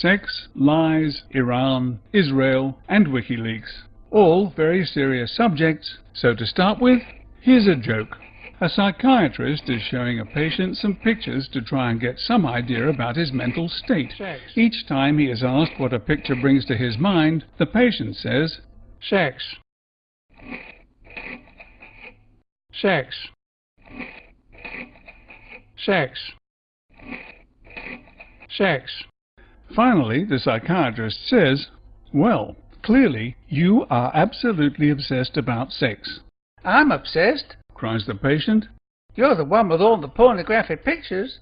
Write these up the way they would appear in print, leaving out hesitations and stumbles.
Sex, lies, Iran, Israel, and WikiLeaks. All very serious subjects, so to start with, here's a joke. A psychiatrist is showing a patient some pictures to try and get some idea about his mental state. Sex. Each time he is asked what a picture brings to his mind, the patient says, Sex. Sex. Sex. Sex. Finally, the psychiatrist says, well, clearly you are absolutely obsessed about sex. I'm obsessed, Cries the patient. You're the one with all the pornographic pictures.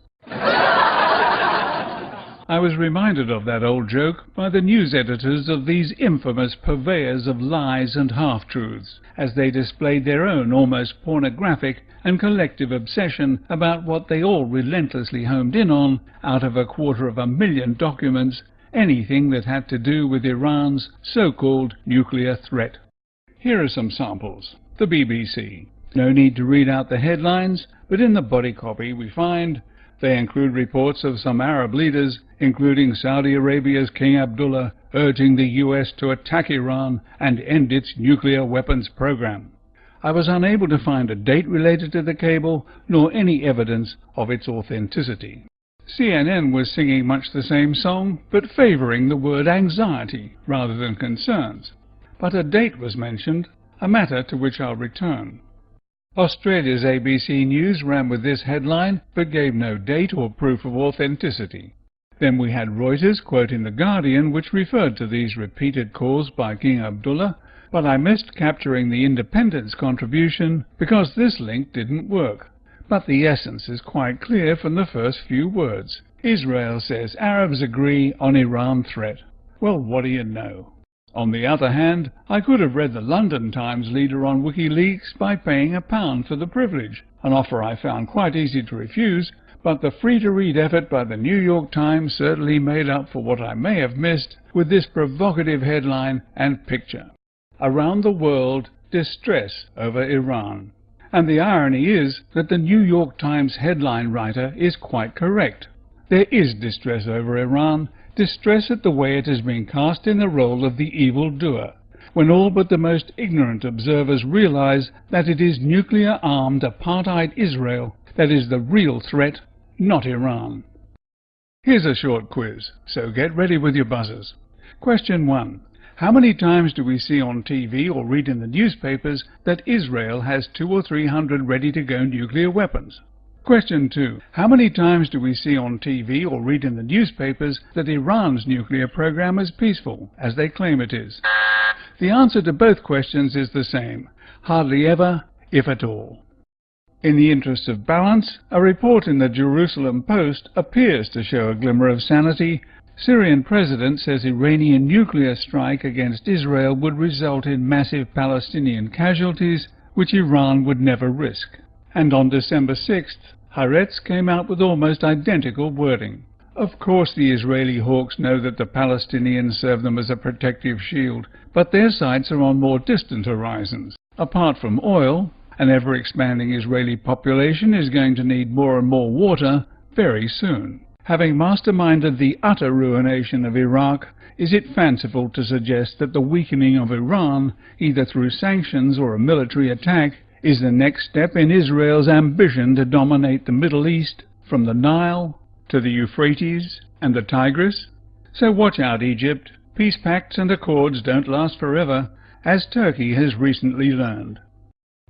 I was reminded of that old joke by the news editors of these infamous purveyors of lies and half-truths, as they displayed their own almost pornographic and collective obsession about what they all relentlessly homed in on, out of 250,000 documents, anything that had to do with Iran's so-called nuclear threat. Here are some samples. The BBC. No need to read out the headlines, but in the body copy we find they include reports of some Arab leaders, including Saudi Arabia's King Abdullah, urging the US to attack Iran and end its nuclear weapons program. I was unable to find a date related to the cable, nor any evidence of its authenticity. CNN was singing much the same song, but favouring the word anxiety rather than concerns. But a date was mentioned, a matter to which I'll return. Australia's ABC News ran with this headline, but gave no date or proof of authenticity. Then we had Reuters quoting The Guardian, which referred to these repeated calls by King Abdullah, but I missed capturing the Independent's contribution because this link didn't work. But the essence is quite clear from the first few words. Israel says Arabs agree on Iran threat. Well, what do you know? On the other hand, I could have read the London Times leader on WikiLeaks by paying £1 for the privilege, an offer I found quite easy to refuse, but the free-to-read effort by the New York Times certainly made up for what I may have missed with this provocative headline and picture. Around the world, distress over Iran. And the irony is that the New York Times headline writer is quite correct. There is distress over Iran, distress at the way it has been cast in the role of the evildoer, when all but the most ignorant observers realize that it is nuclear-armed apartheid Israel that is the real threat, not Iran. Here's a short quiz, so get ready with your buzzers. Question 1. How many times do we see on TV or read in the newspapers that Israel has 200 or 300 ready-to-go nuclear weapons? Question 2. How many times do we see on TV or read in the newspapers that Iran's nuclear program is peaceful, as they claim it is? The answer to both questions is the same. Hardly ever, if at all. In the interest of balance, a report in the Jerusalem Post appears to show a glimmer of sanity. Syrian president says Iranian nuclear strike against Israel would result in massive Palestinian casualties, which Iran would never risk. And on December 6th, Haaretz came out with almost identical wording. Of course the Israeli hawks know that the Palestinians serve them as a protective shield, but their sights are on more distant horizons. Apart from oil, an ever-expanding Israeli population is going to need more and more water very soon. Having masterminded the utter ruination of Iraq, is it fanciful to suggest that the weakening of Iran, either through sanctions or a military attack, is the next step in Israel's ambition to dominate the Middle East from the Nile to the Euphrates and the Tigris? So watch out, Egypt. Peace pacts and accords don't last forever, as Turkey has recently learned.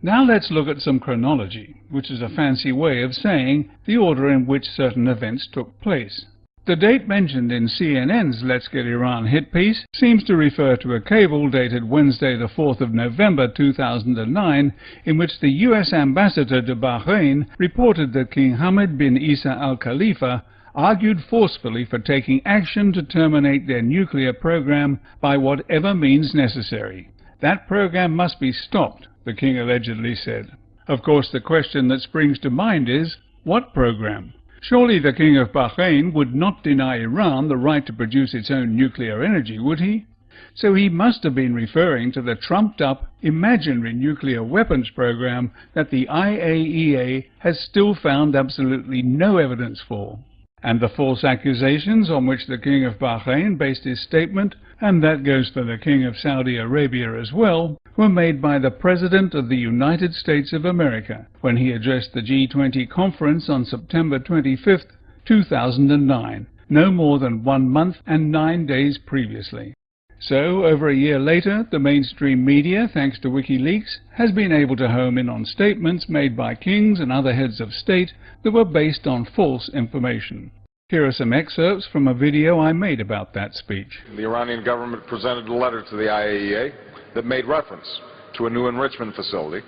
Now let's look at some chronology, which is a fancy way of saying the order in which certain events took place. The date mentioned in CNN's Let's Get Iran hit piece seems to refer to a cable dated Wednesday the 4th of November 2009, in which the US ambassador to Bahrain reported that King Hamad bin Isa Al Khalifa argued forcefully for taking action to terminate their nuclear program by whatever means necessary. That program must be stopped, the king allegedly said. Of course, the question that springs to mind is, what program? Surely the King of Bahrain would not deny Iran the right to produce its own nuclear energy, would he? So he must have been referring to the trumped-up, imaginary nuclear weapons program that the IAEA has still found absolutely no evidence for. and the false accusations on which the King of Bahrain based his statement, and that goes for the King of Saudi Arabia as well, were made by the President of the United States of America when he addressed the G20 conference on September 25, 2009, no more than 1 month and 9 days previously. So, over a year later, the mainstream media, thanks to WikiLeaks, has been able to home in on statements made by kings and other heads of state that were based on false information. Here are some excerpts from a video I made about that speech. The Iranian government presented a letter to the IAEA that made reference to a new enrichment facility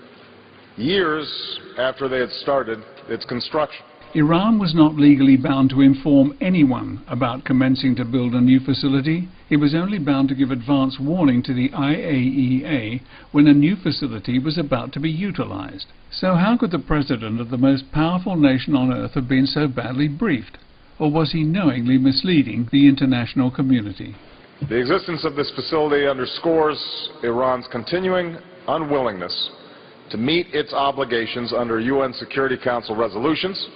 years after they had started its construction. Iran was not legally bound to inform anyone about commencing to build a new facility. It was only bound to give advance warning to the IAEA when a new facility was about to be utilized. So how could the president of the most powerful nation on earth have been so badly briefed? Or was he knowingly misleading the international community? The existence of this facility underscores Iran's continuing unwillingness to meet its obligations under UN Security Council resolutions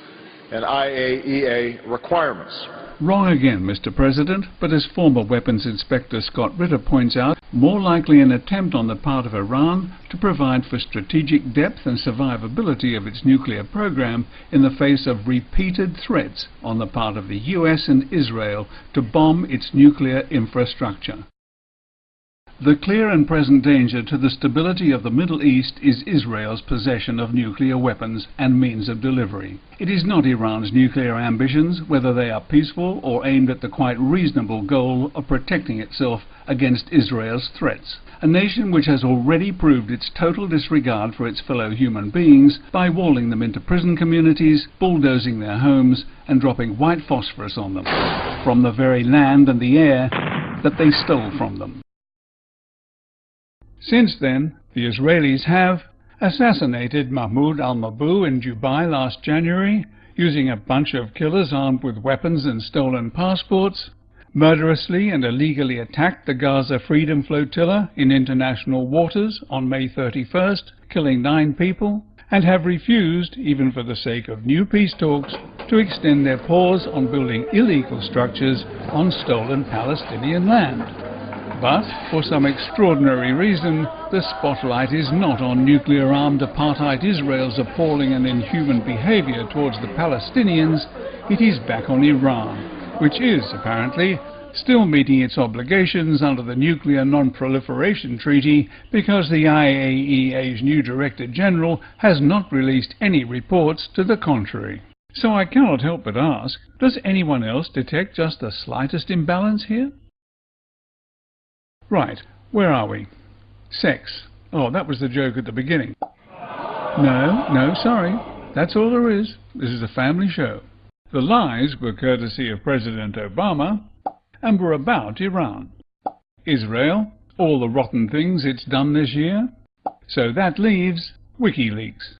and IAEA requirements. Wrong again, Mr. President, but as former Weapons Inspector Scott Ritter points out, more likely an attempt on the part of Iran to provide for strategic depth and survivability of its nuclear program in the face of repeated threats on the part of the US and Israel to bomb its nuclear infrastructure. The clear and present danger to the stability of the Middle East is Israel's possession of nuclear weapons and means of delivery. It is not Iran's nuclear ambitions, whether they are peaceful or aimed at the quite reasonable goal of protecting itself against Israel's threats. A nation which has already proved its total disregard for its fellow human beings by walling them into prison communities, bulldozing their homes, and dropping white phosphorus on them, from the very land and the air that they stole from them. Since then, the Israelis have assassinated Mahmoud al-Mabhouh in Dubai last January, using a bunch of killers armed with weapons and stolen passports, murderously and illegally attacked the Gaza Freedom Flotilla in international waters on May 31st, killing 9 people, and have refused, even for the sake of new peace talks, to extend their paws on building illegal structures on stolen Palestinian land. But, for some extraordinary reason, the spotlight is not on nuclear-armed apartheid Israel's appalling and inhuman behavior towards the Palestinians. It is back on Iran, which is, apparently, still meeting its obligations under the Nuclear Non-Proliferation Treaty because the IAEA's new Director General has not released any reports to the contrary. So I cannot help but ask, does anyone else detect just the slightest imbalance here? Right, where are we? Sex. Oh, that was the joke at the beginning. No, sorry. That's all there is. This is a family show. The lies were courtesy of President Obama and were about Iran. Israel, all the rotten things it's done this year. So that leaves WikiLeaks.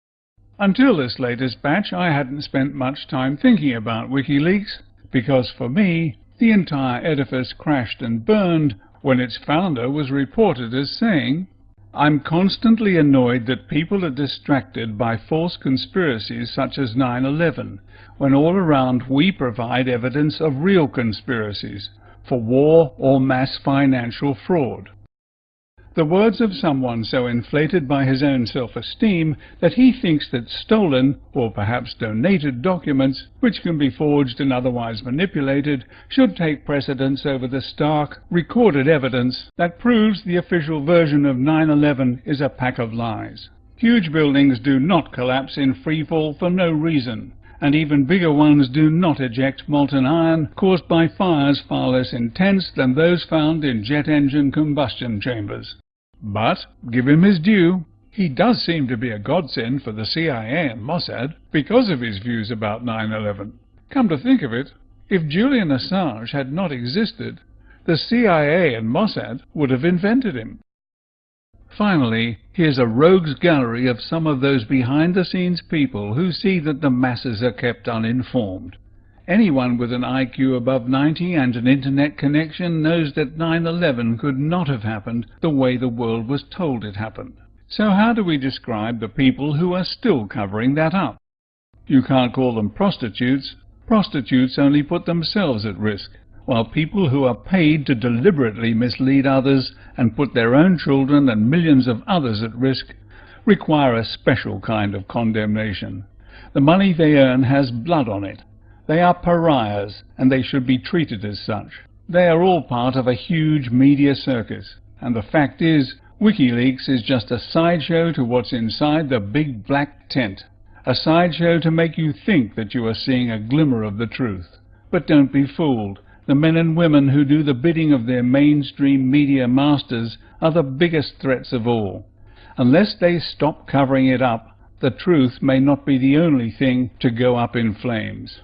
Until this latest batch, I hadn't spent much time thinking about WikiLeaks, because for me, the entire edifice crashed and burned when its founder was reported as saying, "I'm constantly annoyed that people are distracted by false conspiracies such as 9/11, when all around we provide evidence of real conspiracies for war or mass financial fraud." The words of someone so inflated by his own self-esteem that he thinks that stolen, or perhaps donated documents, which can be forged and otherwise manipulated, should take precedence over the stark, recorded evidence that proves the official version of 9/11 is a pack of lies. Huge buildings do not collapse in freefall for no reason, and even bigger ones do not eject molten iron caused by fires far less intense than those found in jet engine combustion chambers. But, give him his due, he does seem to be a godsend for the CIA and Mossad because of his views about 9/11. Come to think of it, if Julian Assange had not existed, the CIA and Mossad would have invented him. Finally, here's a rogues gallery of some of those behind-the-scenes people who see that the masses are kept uninformed. Anyone with an IQ above 90 and an internet connection knows that 9/11 could not have happened the way the world was told it happened. So how do we describe the people who are still covering that up? You can't call them prostitutes. Prostitutes only put themselves at risk, while people who are paid to deliberately mislead others and put their own children and millions of others at risk require a special kind of condemnation. The money they earn has blood on it. They are pariahs, and they should be treated as such. They are all part of a huge media circus, and the fact is, WikiLeaks is just a sideshow to what's inside the big black tent. A sideshow to make you think that you are seeing a glimmer of the truth. But don't be fooled. The men and women who do the bidding of their mainstream media masters are the biggest threats of all. Unless they stop covering it up, the truth may not be the only thing to go up in flames.